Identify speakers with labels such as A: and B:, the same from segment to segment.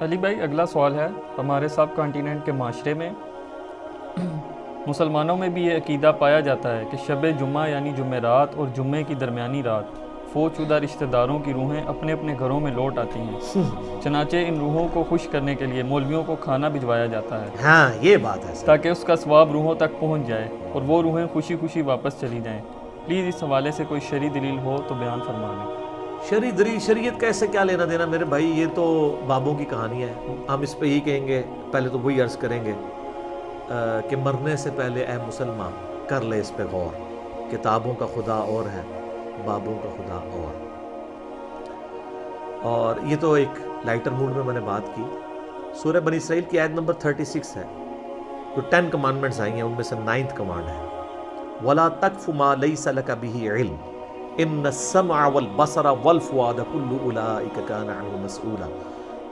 A: علی بھائی اگلا سوال ہے، ہمارے سب کانٹیننٹ کے معاشرے میں مسلمانوں میں بھی یہ عقیدہ پایا جاتا ہے کہ شب جمعہ یعنی جمعرات اور جمعے کی درمیانی رات فوت شدہ رشتہ داروں کی روحیں اپنے اپنے گھروں میں لوٹ آتی ہیں، چنانچہ ان روحوں کو خوش کرنے کے لیے مولویوں کو کھانا بھجوایا جاتا ہے
B: ہاں یہ بات ہے سر.
A: تاکہ اس کا ثواب روحوں تک پہنچ جائے اور وہ روحیں خوشی خوشی واپس چلی جائیں۔ پلیز اس حوالے سے کوئی شرعی دلیل ہو تو بیان فرما لیں۔
B: شریعت کا ایسے کیا لینا دینا میرے بھائی، یہ تو بابوں کی کہانی ہے. ہم اس پہ یہی کہیں گے، پہلے تو وہی عرض کریں گے کہ مرنے سے پہلے اے مسلمان کر لے اس پہ غور، کتابوں کا خدا اور ہے، بابوں کا خدا اور یہ تو ایک لائٹر موڈ میں نے بات کی. سورہ بنی اسرائیل کی آیت نمبر 36 ہے، جو 10 کمانڈمنٹس آئی ہیں ان میں سے 9th کمانڈ ہے، وَلَا تَقْفُ مَا لَيْسَ لَكَ بِهِ عِلْمٌ ان السمع والبصر والفؤاد كل اولئک کان عنہ مسئولا.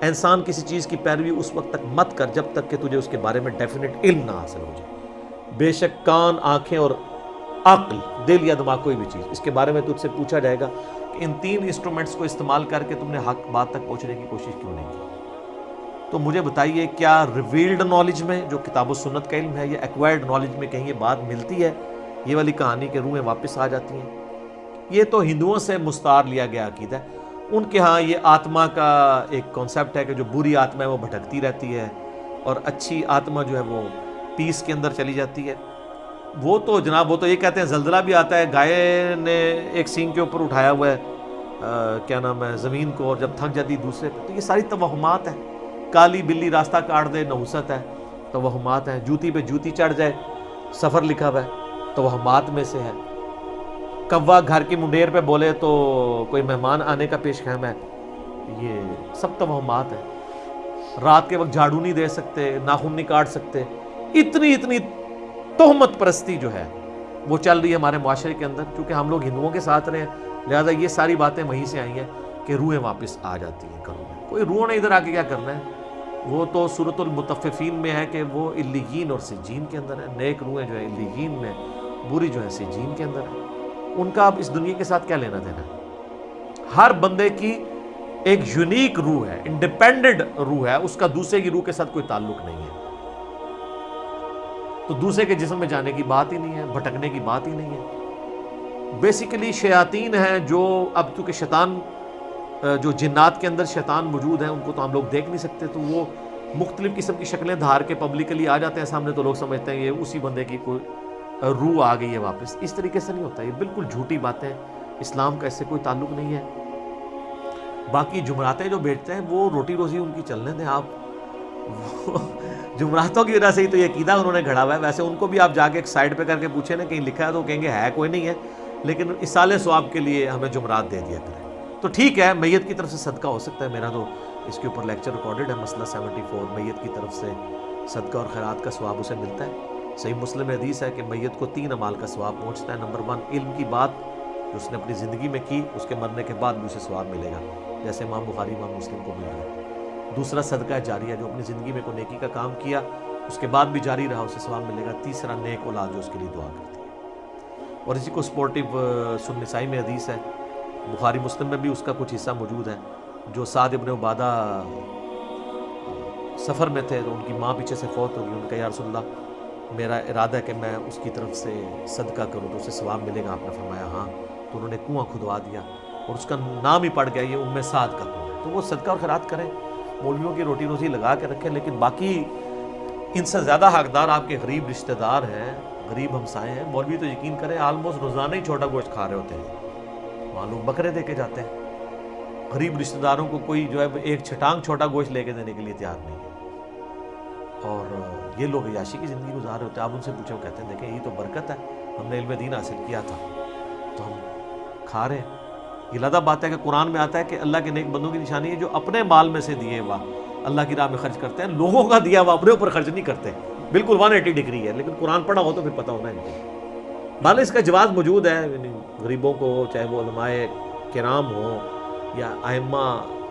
B: انسان کسی چیز کی پیروی اس وقت تک مت کر جب تک کہ تجھے اس کے بارے میں ڈیفینٹ علم نہ حاصل ہو جائے. بے شک کان، آنکھیں اور عقل، دل یا دماغ، کوئی بھی چیز، اس کے بارے میں تجھ سے پوچھا جائے گا کہ ان 3 انسٹرومنٹس کو استعمال کر کے تم نے حق بات تک پہنچنے کی کوشش کیوں نہیں کی. تو مجھے بتائیے، کیا ریویلڈ نالج میں جو کتاب و سنت کا علم ہے یا ایکوائرڈ نالج میں کہیں یہ بات ملتی ہے، یہ والی کہانی کہ روحیں واپس آ جاتی ہیں؟ یہ تو ہندوؤں سے مستعار لیا گیا عقیدہ ہے. ان کے ہاں یہ آتما کا ایک کانسیپٹ ہے کہ جو بری آتما ہے وہ بھٹکتی رہتی ہے اور اچھی آتما جو ہے وہ پیس کے اندر چلی جاتی ہے. وہ تو جناب، وہ تو یہ کہتے ہیں زلزلہ بھی آتا ہے، گائے نے ایک سینگ کے اوپر اٹھایا ہوا ہے کیا نام ہے زمین کو، اور جب تھک جاتی دوسرے پہ. تو یہ ساری توہمات ہیں. کالی بلی راستہ کاٹ دے نحوست ہے، توہمات ہیں. جوتی پہ جوتی چڑھ جائے، سفر لکھا ہوا ہے، توہمات میں سے ہے. کوا گھر کی منڈیر پہ بولے تو کوئی مہمان آنے کا پیش خیم ہے، یہ سب توہمات ہیں. رات کے وقت جھاڑو نہیں دے سکتے، ناخن نہیں کاٹ سکتے. اتنی تہمت پرستی جو ہے وہ چل رہی ہے ہمارے معاشرے کے اندر. کیونکہ ہم لوگ ہندوؤں کے ساتھ رہے ہیں، لہٰذا یہ ساری باتیں وہیں سے آئی ہیں کہ روحیں واپس آ جاتی ہیں گھروں میں. کوئی روح نے ادھر آ کے کیا کرنا ہے؟ وہ تو سورۃ المطففین میں ہے کہ وہ علیین اور سجین کے اندر ہے. نیک روحیں جو ہے علیین میں، بری جو ہے سجین کے اندر ہے. ان کا اب اس دنیا کے ساتھ کیا لینا دینا ہے؟ ہر بندے کی ایک یونیک روح ہے، انڈیپینڈنٹ روح ہے، اس کا دوسرے کی روح کے ساتھ کوئی تعلق نہیں ہے. تو دوسرے کے جسم میں جانے کی بات ہی نہیں ہے، بھٹکنے کی بات ہی نہیں ہے. بیسیکلی شیاطین ہیں جو اب چونکہ شیطان جو جنات کے اندر شیطان موجود ہیں ان کو تو ہم لوگ دیکھ نہیں سکتے، تو وہ مختلف قسم کی شکلیں دھار کے پبلکلی آ جاتے ہیں سامنے، تو لوگ سمجھتے ہیں یہ اسی بندے کی کوئی روح آ گئی ہے واپس. اس طریقے سے نہیں ہوتا، یہ بالکل جھوٹی باتیں، اسلام کا اس سے کوئی تعلق نہیں ہے. باقی جمعراتیں جو بیچتے ہیں وہ روٹی روزی ان کی چلنے دیں. آپ جمعراتوں کی وجہ سے ہی تو یہ عقیدہ انہوں نے گھڑا ہوا ہے. ویسے ان کو بھی آپ جا کے ایک سائڈ پہ کر کے پوچھیں نا کہیں لکھا ہے تو کہیں گے ہے کوئی نہیں ہے، لیکن اصالِ ثواب کے لیے ہمیں جمعرات دے دیا کریں. تو ٹھیک ہے، میت کی طرف سے صدقہ ہو سکتا ہے. میرا تو اس کے اوپر لیکچر ریکارڈڈ ہے، مسئلہ 74، میت کی طرف سے صدقہ اور خیرات کا ثواب اسے ملتا ہے. صحیح مسلم حدیث ہے کہ میت کو 3 اعمال کا ثواب پہنچتا ہے. نمبر 1 علم کی بات جو اس نے اپنی زندگی میں کی، اس کے مرنے کے بعد بھی اسے ثواب ملے گا، جیسے امام بخاری امام مسلم کو مل رہا ہے. دوسرا صدقہ جاریہ، جو اپنی زندگی میں کوئی نیکی کا کام کیا اس کے بعد بھی جاری رہا، اسے ثواب ملے گا. تیسرا نیک اولاد جو اس کے لیے دعا کرتی ہے. اور اسی کو سپورٹیو سنن نسائی میں حدیث ہے، بخاری مسلم میں بھی اس کا کچھ حصہ موجود ہے. جو سعد ابن عبادہ سفر میں تھے تو ان کی ماں پیچھے سے فوت ہو گئی. ان کا یا رسول اللہ میرا ارادہ ہے کہ میں اس کی طرف سے صدقہ کروں تو اسے ثواب ملے گا. آپ نے فرمایا ہاں. تو انہوں نے کنواں کھدوا دیا اور اس کا نام ہی پڑ گیا یہ ام سعد کا کنواں. تو وہ صدقہ اور خیرات کریں، مولویوں کی روٹی روزی لگا کے رکھیں. لیکن باقی ان سے زیادہ حقدار آپ کے غریب رشتہ دار ہیں، غریب ہمسائے ہیں. مولوی تو یقین کریں آلموسٹ روزانہ ہی چھوٹا گوشت کھا رہے ہوتے ہیں، وہاں لوگ بکرے دے کے جاتے ہیں. غریب رشتہ داروں کو کوئی جو ہے ایک چھٹانگ چھوٹا گوشت لے کے دینے کے لیے تیار نہیں ہے. اور یہ لوگ عیاشی کی زندگی گزار رہے ہوتے ہیں. آپ ان سے پوچھیں، وہ کہتے ہیں دیکھیں یہ تو برکت ہے، ہم نے علم دین حاصل کیا تھا تو ہم کھا رہے ہیں. یہ لادہ بات ہے کہ قرآن میں آتا ہے کہ اللہ کے نیک بندوں کی نشانی ہے جو اپنے مال میں سے دیے ہوا اللہ کی راہ میں خرچ کرتے ہیں، لوگوں کا دیا ہوا اپنے اوپر خرچ نہیں کرتے. بالکل 180 ڈگری ہے. لیکن قرآن پڑھا ہو تو پھر پتہ ہونا ہے ان کو. بھلے اس کا جواز موجود ہے، غریبوں کو چاہے وہ علماء کرام ہوں یا ائمہ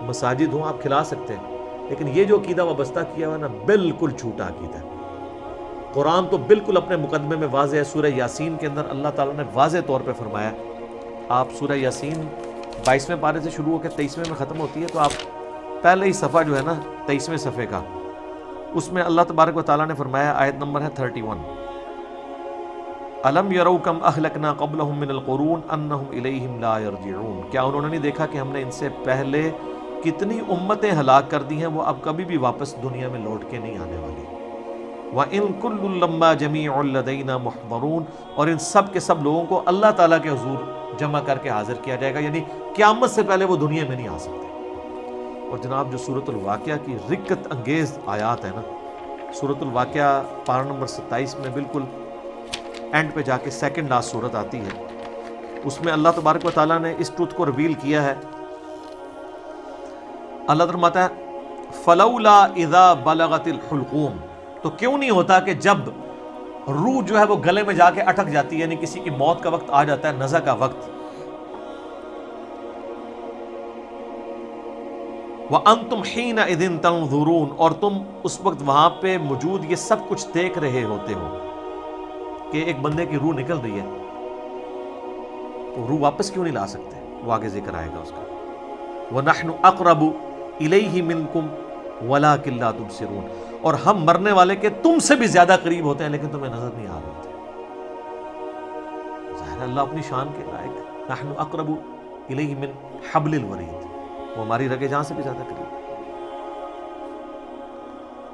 B: مساجد ہوں آپ کھلا سکتے ہیں. لیکن یہ جو عقیدہ وابستہ کیا ہوا ہے نا، بالکل جھوٹا عقیدہ ہے. قرآن تو بالکل اپنے مقدمے میں واضح ہے. سورہ یاسین کے اندر اللہ تعالیٰ نے واضح طور پہ فرمایا، آپ سورہ یاسین 22ویں پارے سے شروع ہو کے 23ویں میں ختم ہوتی ہے، تو آپ پہلے ہی صفحہ جو ہے نا 23ویں صفحے کا، اس میں اللہ تبارک و تعالیٰ نے فرمایا، آیت نمبر ہے 31، الم یروا کم اہلکنا قبلہم من القرون انہم الیہم لا یرجعون، کیا انہوں نے نہیں دیکھا کہ ہم نے ان سے پہلے کتنی امتیں ہلاک کر دی ہیں، وہ اب کبھی بھی واپس دنیا میں لوٹ کے نہیں آنے والی۔ وَإِن كُلٌّ لَمَّا جَمِيعٌ لَدَيْنَا مُحْضَرُونَ، اور ان سب کے سب لوگوں کو اللہ تعالیٰ کے حضور جمع کر کے حاضر کیا جائے گا، یعنی قیامت سے پہلے وہ دنیا میں نہیں آ سکتے۔ اور جناب جو سورۃ الواقعہ کی رکت انگیز آیات ہے نا، سورۃ الواقعہ پارہ نمبر 27 میں بالکل اینڈ پہ جا کے سیکنڈ لاسٹ سورت آتی ہے، اس میں اللہ تبارک و تعالیٰ نے اس ٹروتھ کو ریویل کیا ہے۔ اللہ فرماتا ہے فلولا اذا بلغت الحلقوم، تو کیوں نہیں ہوتا کہ جب روح جو ہے وہ گلے میں جا کے اٹک جاتی ہے، یعنی کسی کی موت کا وقت آ جاتا ہے، نزع کا وقت، وَأَنْتُمْ حِينَئِذٍ تَنْظُرُونَ، اور تم اس وقت وہاں پہ موجود یہ سب کچھ دیکھ رہے ہوتے ہو کہ ایک بندے کی روح نکل رہی ہے، تو روح واپس کیوں نہیں لا سکتے؟ وہ آگے ذکر آئے گا اس کا، وَنَحْنُ أَقْرَبُ إِلَيْهِ مِنْكُمْ وَلَكِنْ لَا تُبْصِرُونَ، اور ہم مرنے والے کے تم سے بھی زیادہ قریب ہوتے ہیں لیکن تمہیں نظر نہیں آ رہے ہوتے۔ ظاہر اللہ اپنی شان کے لائق، نحن اقرب الیہ من حبل الورید، وہ ہماری رگے جان سے بھی زیادہ قریب۔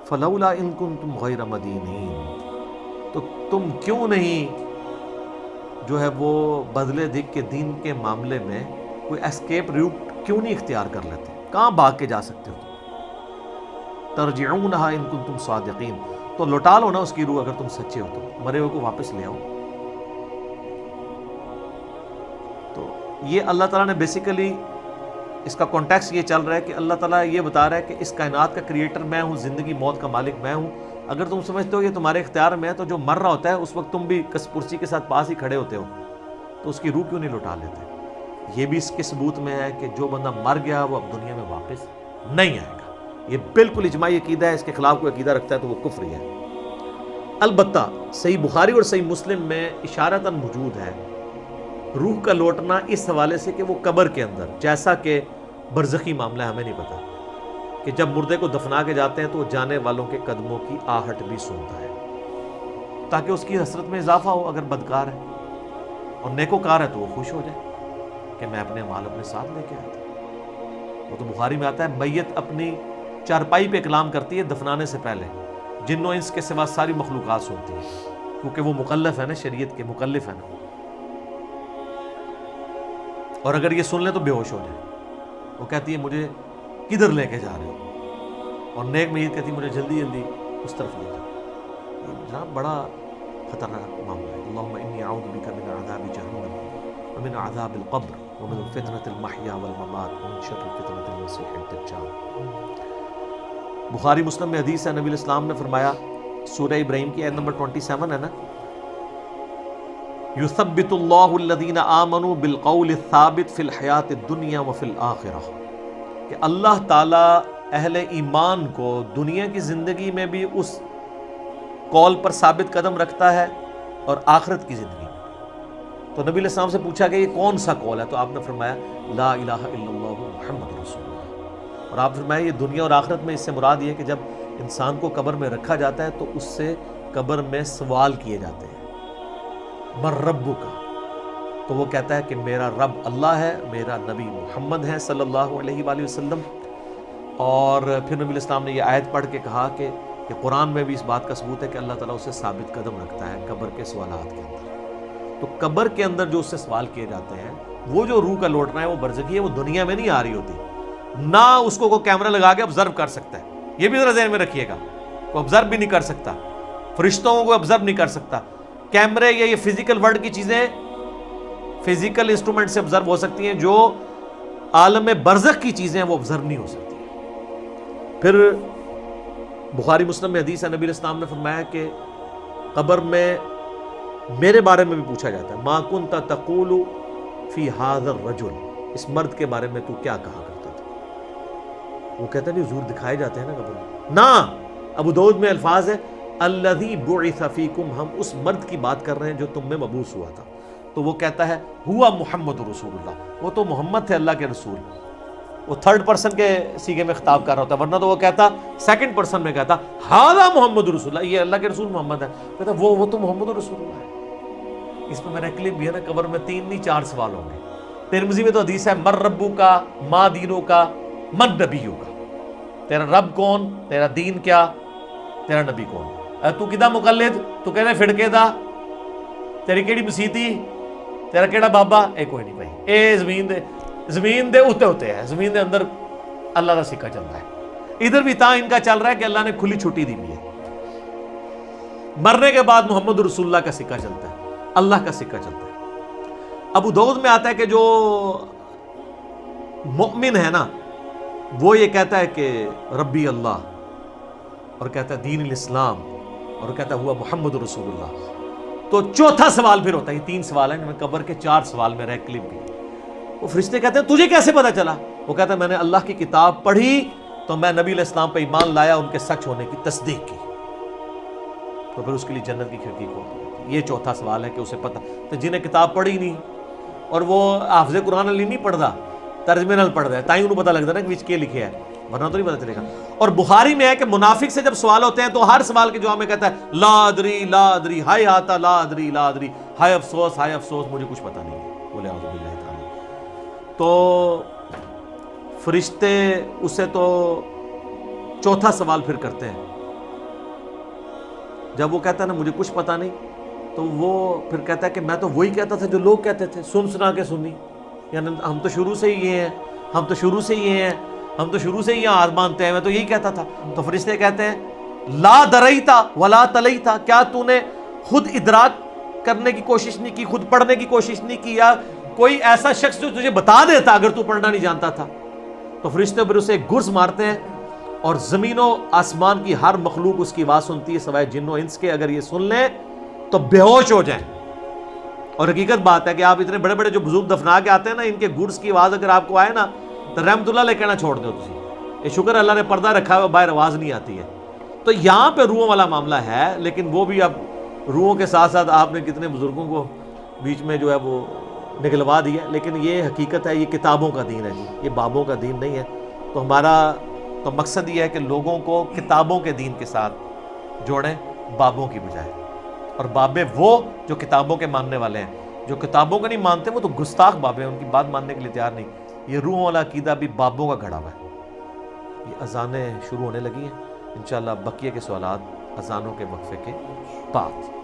B: فلولا ان کنتم غیر مدینین، تو تم کیوں نہیں جو ہے وہ بدلے دکھ کے دین کے معاملے میں کوئی ایسکیپ روٹ کیوں نہیں اختیار کر لیتے؟ کہاں بھاگ کے جا سکتے ہو؟ ترجعونہا ان کنتم صادقین، تو لوٹا لو نا اس کی روح اگر تم سچے ہو، تو مرے ہوئے کو واپس لے آؤ۔ تو یہ اللہ تعالیٰ نے بیسیکلی اس کا کانٹیکس یہ چل رہا ہے کہ اللہ تعالیٰ یہ بتا رہا ہے کہ اس کائنات کا کریٹر میں ہوں، زندگی موت کا مالک میں ہوں، اگر تم سمجھتے ہو یہ تمہارے اختیار میں ہے تو جو مر رہا ہوتا ہے اس وقت تم بھی کس پرسی کے ساتھ پاس ہی کھڑے ہوتے ہو، تو اس کی روح کیوں نہیں لوٹا لیتے؟ یہ بھی اس کے ثبوت میں ہے کہ جو بندہ مر گیا وہ اب دنیا میں واپس نہیں آئے گا، یہ بالکل اجماعی عقیدہ ہے، اس کے خلاف کوئی عقیدہ رکھتا ہے تو وہ کفر ہی ہے۔ البتہ صحیح بخاری اور صحیح مسلم میں اشارتاً موجود ہے روح کا لوٹنا اس حوالے سے کہ وہ قبر کے اندر، جیسا کہ برزخی معاملہ ہمیں نہیں پتا کہ جب مردے کو دفنا کے جاتے ہیں تو وہ جانے والوں کے قدموں کی آہٹ بھی سنتا ہے، تاکہ اس کی حسرت میں اضافہ ہو اگر بدکار ہے، اور نیکوکار ہے تو وہ خوش ہو جائے کہ میں اپنے مال اپنے ساتھ لے کے آیا تھا۔ وہ تو بخاری میں آتا ہے میت اپنی چارپائی پہ کلام کرتی ہے دفنانے سے پہلے، جن و انس کے سوا ساری مخلوقات سنتی ہے، کیونکہ وہ مکلف ہے نا، شریعت کے مکلف ہے نا، اور اگر یہ سن لیں تو بے ہوش ہو جائے۔ وہ کہتی ہے مجھے کدھر لے کے جا رہے ہو، اور نیک میت کہتی ہے مجھے جلدی جلدی اس طرف لے جاؤ۔ یہ جناب بڑا خطرناک معاملہ ہے۔ اللہم انی اعوذ بک من عذاب جہنم ومن عذاب القبر ومن فتنة المحیا والممات ومن شر فتنة المسیح الدجال۔ بخاری مسلم میں حدیث ہے، نبی علیہ السلام نے فرمایا، سورہ ابراہیم کی آیت نمبر 27 ہے نا، یثبت اللہ الذین آمنوا بالقول الثابت فی الحیات الدنیا وفی الآخرہ، کہ اللہ تعالیٰ اہل ایمان کو دنیا کی زندگی میں بھی اس قول پر ثابت قدم رکھتا ہے اور آخرت کی زندگی میں۔ تو نبی علیہ السلام سے پوچھا کہ یہ کون سا قول ہے، تو آپ نے فرمایا لا الہ الا اللہ محمد رسول اللہ، اور آپ فرمایا یہ دنیا اور آخرت میں اس سے مراد یہ کہ جب انسان کو قبر میں رکھا جاتا ہے تو اس سے قبر میں سوال کیے جاتے ہیں، من ربک، تو وہ کہتا ہے کہ میرا رب اللہ ہے، میرا نبی محمد ہے صلی اللہ علیہ وآلہ وسلم۔ اور پھر نبی علیہ السلام نے یہ آیت پڑھ کے کہا کہ قرآن میں بھی اس بات کا ثبوت ہے کہ اللہ تعالیٰ اسے ثابت قدم رکھتا ہے قبر کے سوالات کے اندر۔ تو قبر کے اندر جو اس سے سوال کیے جاتے ہیں، وہ جو روح کا لوٹنا ہے وہ برزخی ہے، وہ دنیا میں نہیں آ رہی ہوتی، نہ اس کو کوئی کیمرہ لگا کے آبزرو کر سکتا ہے، یہ بھی ذرا ذہن میں رکھیے گا، کوئی آبزرو بھی نہیں کر سکتا، فرشتوں کو آبزرو نہیں کر سکتا، کیمرے یا یہ فزیکل ورلڈ کی چیزیں فزیکل انسٹرومنٹ سے آبزرو ہو سکتی ہیں، جو عالم برزخ کی چیزیں وہ آبزرو نہیں ہو سکتی۔ پھر بخاری مسلم میں حدیث ہے، نبی علیہ السلام نے فرمایا کہ قبر میں میرے بارے میں بھی پوچھا جاتا ہے، ما کنت تقول فی ھذا الرجل، اس مرد کے بارے میں تو کیا کہا کرتا تھا؟ وہ کہتا ہے نہیں حضور دکھائے جاتے ہیں نا قبر میں، نہ، ابو داؤد میں الفاظ ہے الذی بعث فیکم، ہم اس مرد کی بات کر رہے ہیں جو تم میں مبعوث ہوا تھا۔ تو وہ کہتا ہے ہوا محمد رسول اللہ، وہ تو محمد تھے اللہ کے رسول۔ وہ تھرڈ پرسن کے سیغے میں خطاب کر رہا ہوتا ہے، ورنہ تو وہ کہتا سیکنڈ پرسن میں کہتا ہذا محمد رسول اللہ، یہ اللہ کے رسول محمد ہے، کہتا وہ تو محمد رسول اللہ ہے۔ اس میں میرا کلپ بھی ہے نا، کور میں 3 نہیں 4 سوال ہوں گے۔ ترمذی میں تو حدیث ہے مر ربو کا، ما دینوں کا، من نبیوں کا، تیرا رب کون، تیرا دین کیا، تیرا نبی کون، تو کدا مقلد، تو کہنا فڑکے دا، تیری کیڑی مسیتی، تیرا کیڑا بابا، اے کوئی نہیں بھائی، اے زمین دے ہوتے ہیں، زمین دے اندر اللہ کا سکہ چل رہا ہے۔ ادھر بھی ان کا چل رہا ہے کہ اللہ نے کھلی چھٹی دی ہوئی ہے، مرنے کے بعد محمد رسول اللہ کا سکہ چلتا ہے، اللہ کا سکہ چلتا ہے۔ ابو داؤد میں آتا ہے کہ جو مؤمن ہے نا وہ یہ کہتا ہے کہ ربی اللہ، اور کہتا ہے دین الاسلام، اور کہتا ہے ہوا محمد رسول اللہ۔ تو چوتھا سوال پھر ہوتا ہے، یہ 3 سوال ہیں، میں قبر کے 4 سوال میں رہ کلپ بھی۔ وہ فرشتے کہتے ہیں تجھے کیسے پتا چلا؟ وہ کہتا ہے میں نے اللہ کی کتاب پڑھی تو میں نبی علیہ السلام پہ ایمان لایا، ان کے سچ ہونے کی تصدیق کی، تو پھر اس کے لیے جنت کی کھڑکی کھولتی۔ یہ چوتھا سوال ہے کہ اسے پتہ، تو جنہیں کتاب پڑھی نہیں اور وہ حافظ قرآن علی نہیں پڑھتا، ترجمے نال پڑھتا ہے، تائیں انہوں پتہ لگتا ہے نا کہ وچ کے لکھے ہے، ورنہ تو نہیں پتہ چلے گا۔ اور بخاری میں ہے کہ منافق سے جب سوال ہوتے ہیں تو ہر سوال کے جواب میں کہتا ہے لا ادری لا ادری، ہائے آتا لا ادری لا ادری، ہائے افسوس مجھے کچھ پتہ نہیں ہے، بولے اعوذ باللہ تعالی۔ تو فرشتے اسے تو چوتھا سوال پھر کرتے ہیں، جب وہ کہتا ہے نا مجھے کچھ پتہ نہیں، تو وہ پھر کہتا ہے کہ میں تو وہی کہتا تھا جو لوگ کہتے تھے، سنا کے سنی، یعنی ہم تو شروع سے ہی یہ ہیں، ہم تو شروع سے ہی یہاں ہاتھ باندھتے ہیں، میں تو یہی کہتا تھا۔ تو فرشتے کہتے ہیں لا دریتا ولا تلیتا، کیا تو نے خود ادراک کرنے کی کوشش نہیں کی، خود پڑھنے کی کوشش نہیں کی، یا کوئی ایسا شخص جو تجھے بتا دیتا اگر تو پڑھنا نہیں جانتا تھا؟ تو فرشتے پھر اسے گرز مارتے ہیں، اور زمین و آسمان کی ہر مخلوق اس کی آواز سنتی ہے سوائے جن و انس کے، اگر یہ سن لیں تو بے ہوش ہو جائیں۔ اور حقیقت بات ہے کہ آپ اتنے بڑے بڑے جو بزرگ دفنا کے آتے ہیں نا، ان کے گرز کی آواز اگر آپ کو آئے نا تو رحمت اللہ لے کہنا چھوڑ دو تسی، یہ شکر اللہ نے پردہ رکھا ہے، باہر آواز نہیں آتی ہے۔ تو یہاں پہ روحوں والا معاملہ ہے، لیکن وہ بھی اب روحوں کے ساتھ ساتھ آپ نے کتنے بزرگوں کو بیچ میں جو ہے وہ نگلوا دیا، لیکن یہ حقیقت ہے، یہ کتابوں کا دین ہے جی، یہ بابوں کا دین نہیں ہے۔ تو ہمارا تو مقصد یہ ہے کہ لوگوں کو کتابوں کے دین کے ساتھ جوڑیں بابوں کی بجائے، اور بابے وہ جو کتابوں کے ماننے والے ہیں، جو کتابوں کا نہیں مانتے وہ تو گستاخ بابے ہیں، ان کی بات ماننے کے لیے تیار نہیں۔ یہ روحوں والا عقیدہ بھی بابوں کا گھڑا ہوا ہے۔ یہ اذانیں شروع ہونے لگی ہیں، انشاءاللہ بقیہ کے سوالات اذانوں کے وقفے کے بعد۔